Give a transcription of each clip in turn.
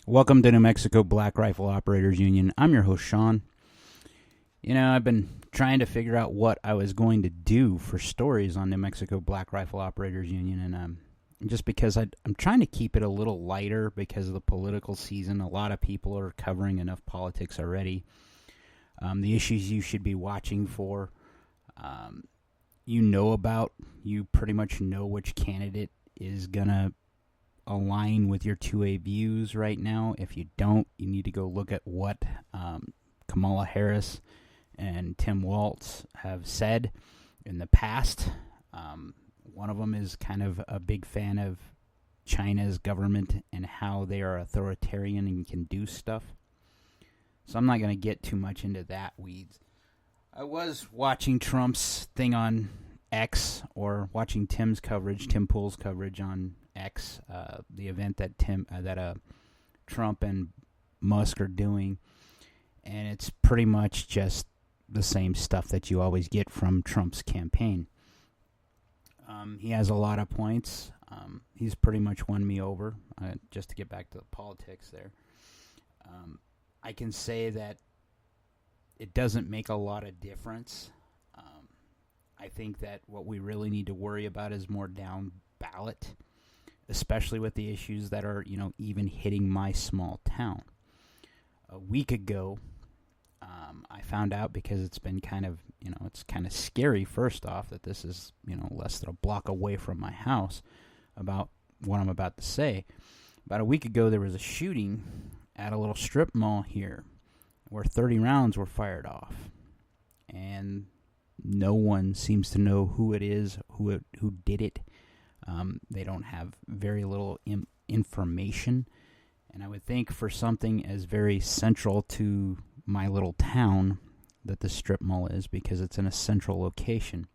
Welcome to New Mexico Black Rifle Operators Union. I'm your host, Sean. I've been trying to figure out what I was going to do for stories on New Mexico Black Rifle Operators Union, and just because I'm trying to keep it a little lighter because of the political season. A lot of people are covering enough politics already. The issues you should be watching for, you pretty much know which candidate is going to align with your 2A views right now. If you don't, you need to go look at what Kamala Harris and Tim Walz have said in the past. One of them is kind of a big fan of China's government and how they are authoritarian and can do stuff. So I'm not going to get too much into that weeds. I was watching Trump's thing on X, or watching Tim Pool's coverage on X, the event that Trump and Musk are doing, and it's pretty much just the same stuff that you always get from Trump's campaign. He has a lot of points. He's pretty much won me over. Just to get back to the politics there, I can say that it doesn't make a lot of difference. I think that what we really need to worry about is more down ballot, especially with the issues that are, even hitting my small town. A week ago, I found out, because it's been kind of, it's kind of scary, first off, that this is, less than a block away from my house, about what I'm about to say. About a week ago, there was a shooting at a little strip mall here where 30 rounds were fired off. And no one seems to know who it is, who did it. They don't have very little information. And I would think for something as very central to my little town that the strip mall is, because it's in a central location,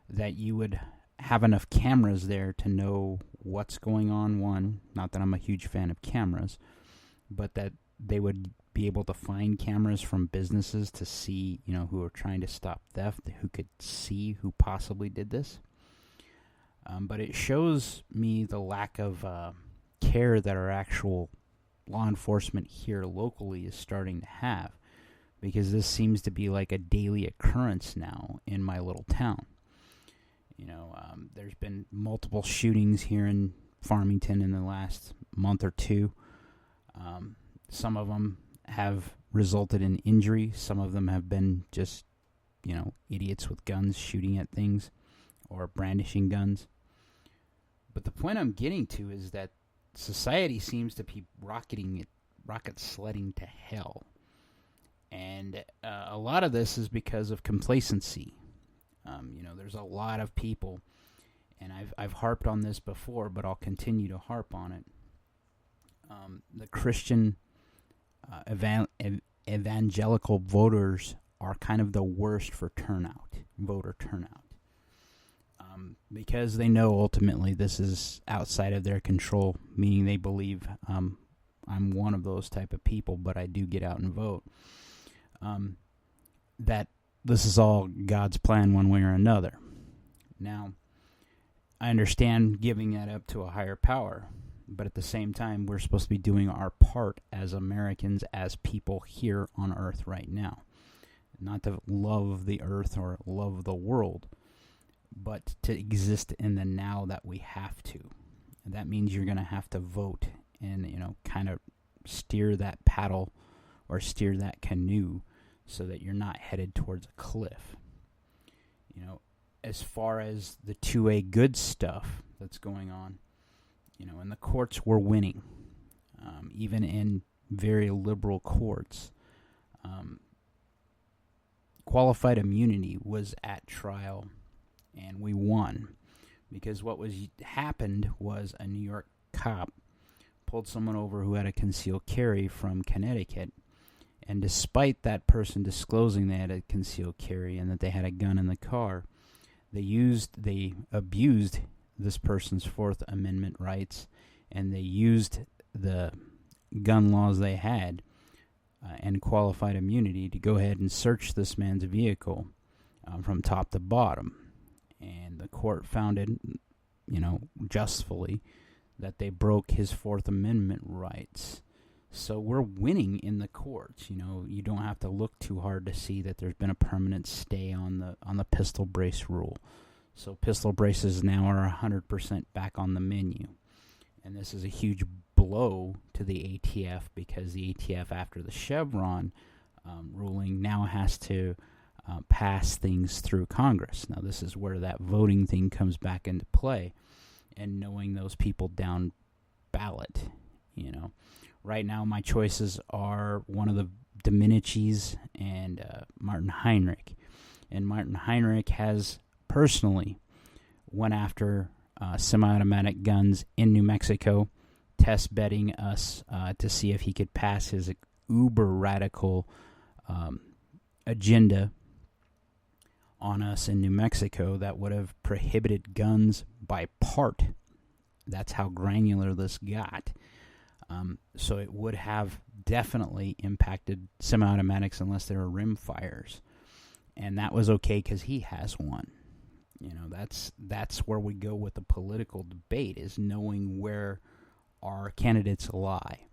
that you would have enough cameras there to know what's going on. One, not that I'm a huge fan of cameras, but that they would be able to find cameras from businesses to see, who are trying to stop theft, who could see who possibly did this. But it shows me the lack of care that our actual law enforcement here locally is starting to have, because this seems to be like a daily occurrence now in my little town. There's been multiple shootings here in Farmington in the last month or two. Some of them have resulted in injury. Some of them have been just, idiots with guns shooting at things or brandishing guns. But the point I'm getting to is that society seems to be rocket sledding to hell. And a lot of this is because of complacency. There's a lot of people, and I've harped on this before, but I'll continue to harp on it. The Christian evangelical voters are kind of the worst for voter turnout. Because they know ultimately this is outside of their control, meaning they believe I'm one of those type of people, but I do get out and vote. That this is all God's plan one way or another. Now, I understand giving that up to a higher power, but at the same time, we're supposed to be doing our part as Americans, as people here on Earth right now. Not to love the earth or love the world, but to exist in the now that we have to. And that means you're going to have to vote and, kind of steer that paddle or steer that canoe so that you're not headed towards a cliff. As far as the 2A good stuff that's going on, and the courts were winning, even in very liberal courts. Qualified immunity was at trial, and we won, because what happened was a New York cop pulled someone over who had a concealed carry from Connecticut, and despite that person disclosing they had a concealed carry and that they had a gun in the car, they abused this person's Fourth Amendment rights, and they used the gun laws they had and qualified immunity to go ahead and search this man's vehicle from top to bottom. And the court found it, justly, that they broke his Fourth Amendment rights. So we're winning in the courts. You don't have to look too hard to see that there's been a permanent stay on the pistol brace rule. So pistol braces now are 100% back on the menu. And this is a huge blow to the ATF, because the ATF, after the Chevron ruling, now has to pass things through Congress. Now, this is where that voting thing comes back into play, and knowing those people down ballot. Right now my choices are one of the Dominicis and Martin Heinrich. And Martin Heinrich has personally went after semi-automatic guns in New Mexico, test betting us to see if he could pass his uber radical agenda on us in New Mexico that would have prohibited guns by part. That's how granular this got. So it would have definitely impacted semi-automatics unless they were rim fires. And that was okay because he has one. That's where we go with the political debate, is knowing where our candidates lie.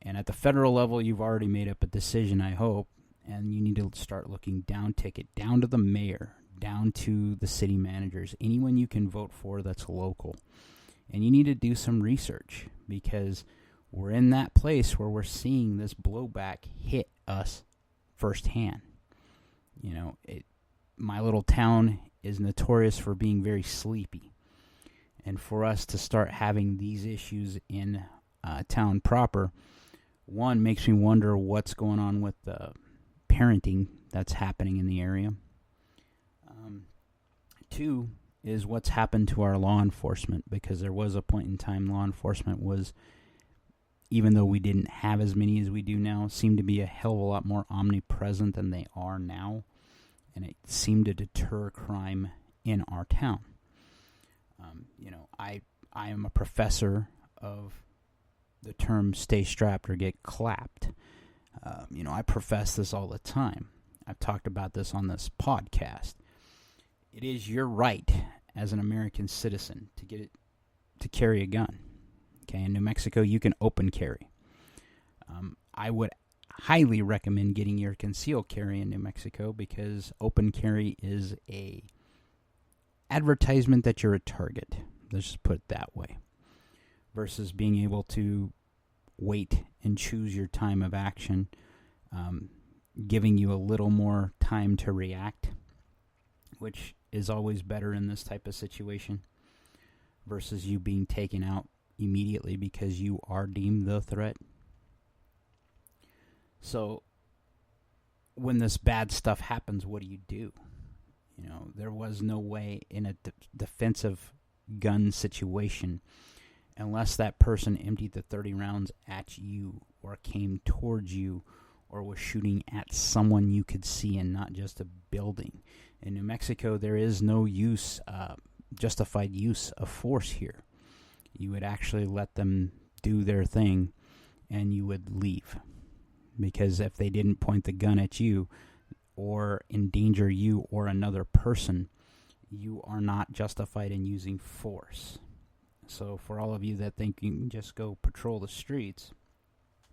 And at the federal level, you've already made up a decision, I hope, and you need to start looking down ticket, down to the mayor, down to the city managers, anyone you can vote for that's local. And you need to do some research, because we're in that place where we're seeing this blowback hit us firsthand. My little town is notorious for being very sleepy. And for us to start having these issues in town proper, one, makes me wonder what's going on with the parenting that's happening in the area. Two is what's happened to our law enforcement, because there was a point in time law enforcement was, even though we didn't have as many as we do now, seemed to be a hell of a lot more omnipresent than they are now. And it seemed to deter crime in our town. I am a professor of the term stay strapped or get clapped. I profess this all the time. I've talked about this on this podcast. It is your right as an American citizen to carry a gun. Okay, in New Mexico, you can open carry. I would highly recommend getting your concealed carry in New Mexico, because open carry is a advertisement that you're a target. Let's just put it that way. Versus being able to wait and choose your time of action, giving you a little more time to react, which is always better in this type of situation, versus you being taken out immediately because you are deemed the threat. So when this bad stuff happens, what do? There was no way in a defensive gun situation, unless that person emptied the 30 rounds at you or came towards you or was shooting at someone you could see and not just a building. In New Mexico, there is no justified use of force here. You would actually let them do their thing and you would leave. Because if they didn't point the gun at you or endanger you or another person, you are not justified in using force. So for all of you that think you can just go patrol the streets,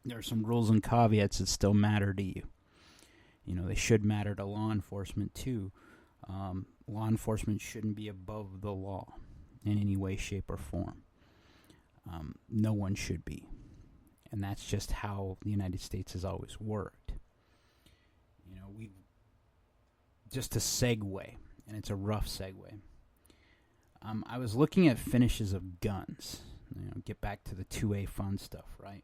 there are some rules and caveats that still matter to you. They should matter to law enforcement too. Law enforcement shouldn't be above the law in any way, shape, or form. No one should be. And that's just how the United States has always worked. Just to segue, and it's a rough segue. I was looking at finishes of guns. Get back to the 2A fun stuff, right?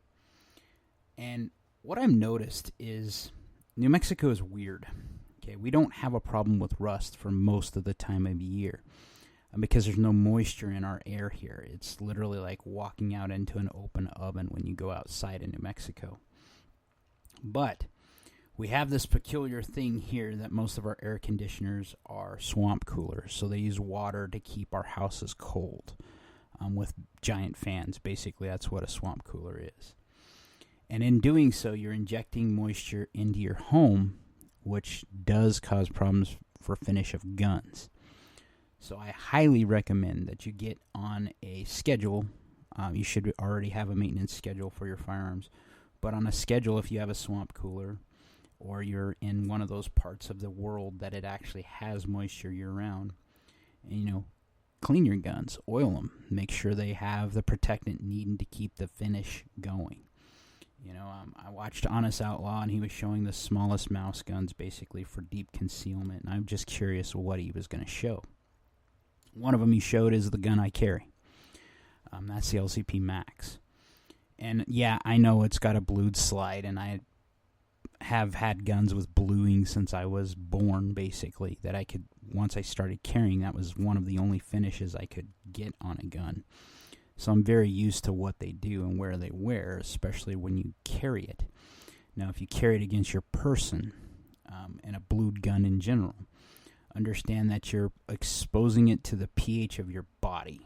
And what I've noticed is New Mexico is weird. Okay, we don't have a problem with rust for most of the time of year, because there's no moisture in our air here. It's literally like walking out into an open oven when you go outside in New Mexico. But we have this peculiar thing here that most of our air conditioners are swamp coolers. So they use water to keep our houses cold with giant fans. Basically, that's what a swamp cooler is. And in doing so, you're injecting moisture into your home, which does cause problems for finish of guns. So I highly recommend that you get on a schedule. You should already have a maintenance schedule for your firearms. But on a schedule, if you have a swamp cooler, or you're in one of those parts of the world that it actually has moisture year-round, and, clean your guns, oil them, make sure they have the protectant needed to keep the finish going. I watched Honest Outlaw, and he was showing the smallest mouse guns basically for deep concealment, and I'm just curious what he was going to show. One of them he showed is the gun I carry. That's the LCP Max. And yeah, I know it's got a blued slide, and I have had guns with bluing since I was born, basically, that I could, once I started carrying, that was one of the only finishes I could get on a gun. So I'm very used to what they do and where they wear, especially when you carry it. Now, if you carry it against your person, and a blued gun in general, understand that you're exposing it to the pH of your body,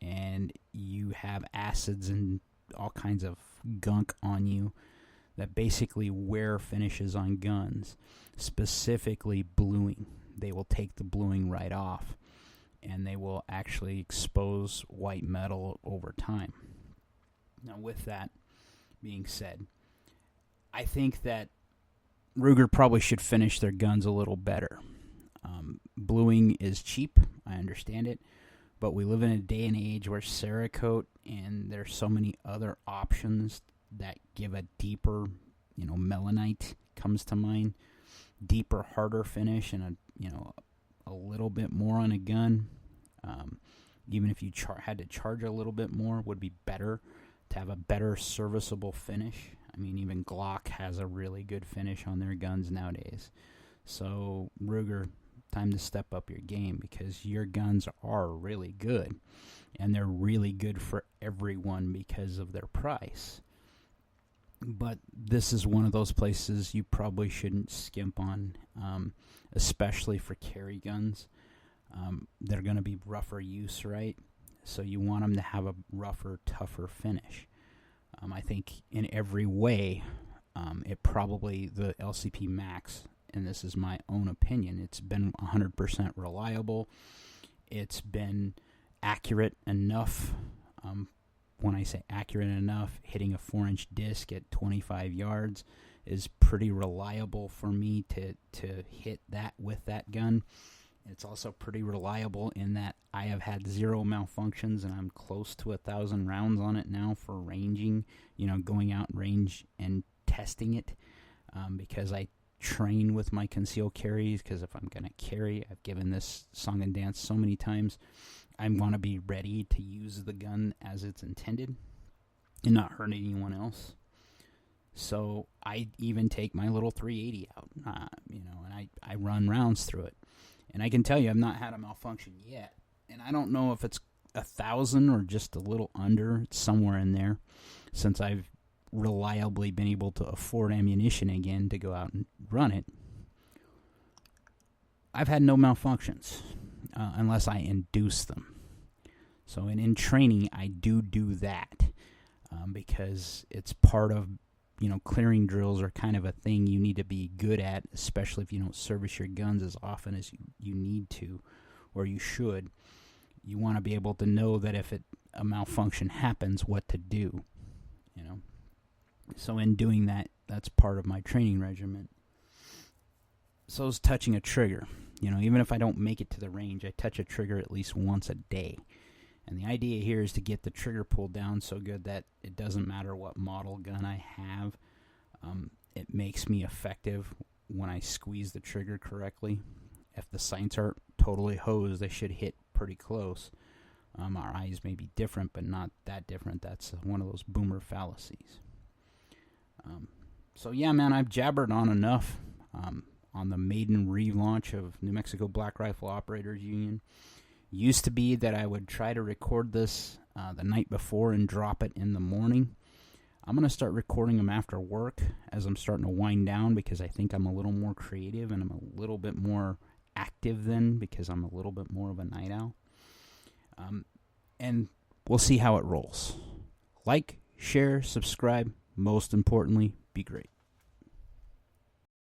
and you have acids and all kinds of gunk on you that basically wear finishes on guns, specifically bluing. They will take the bluing right off, and they will actually expose white metal over time. Now, with that being said, I think that Ruger probably should finish their guns a little better. Bluing is cheap, I understand it, but we live in a day and age where Cerakote and there's so many other options that give a deeper, melanite comes to mind, deeper, harder finish, and a little bit more on a gun. Even if you had to charge a little bit more, would be better to have a better serviceable finish. I mean, even Glock has a really good finish on their guns nowadays. So, Ruger, time to step up your game, because your guns are really good, and they're really good for everyone because of their price. But this is one of those places you probably shouldn't skimp on, especially for carry guns. They're going to be rougher use, right? So you want them to have a rougher, tougher finish. I think in every way, the LCP Max, and this is my own opinion, it's been 100% reliable. It's been accurate enough. When I say accurate enough, hitting a 4-inch disc at 25 yards is pretty reliable for me to hit that with that gun. It's also pretty reliable in that I have had 0 malfunctions, and I'm close to 1,000 rounds on it now for ranging, going out range and testing it, because I train with my concealed carries, because if I'm going to carry, I've given this song and dance so many times, I want to be ready to use the gun as it's intended and not hurt anyone else. So I even take my little 380 out, and I run rounds through it. And I can tell you I've not had a malfunction yet. And I don't know if it's 1,000 or just a little under. It's somewhere in there, since I've reliably been able to afford ammunition again to go out and run it. I've had no malfunctions unless I induce them. So in training, I do that because it's part of, clearing drills are kind of a thing you need to be good at, especially if you don't service your guns as often as you need to, or you should. You want to be able to know that if a malfunction happens, what to do, So in doing that, that's part of my training regimen. So is touching a trigger. Even if I don't make it to the range, I touch a trigger at least once a day. And the idea here is to get the trigger pull down so good that it doesn't matter what model gun I have. It makes me effective when I squeeze the trigger correctly. If the sights are totally hosed, they should hit pretty close. Our eyes may be different, but not that different. That's one of those boomer fallacies. So yeah, man, I've jabbered on enough on the maiden relaunch of New Mexico Black Rifle Operators Union. Used to be that I would try to record this the night before and drop it in the morning. I'm going to start recording them after work as I'm starting to wind down, because I think I'm a little more creative and I'm a little bit more active then, because I'm a little bit more of a night owl. And we'll see how it rolls. Like, share, subscribe. Most importantly, be great.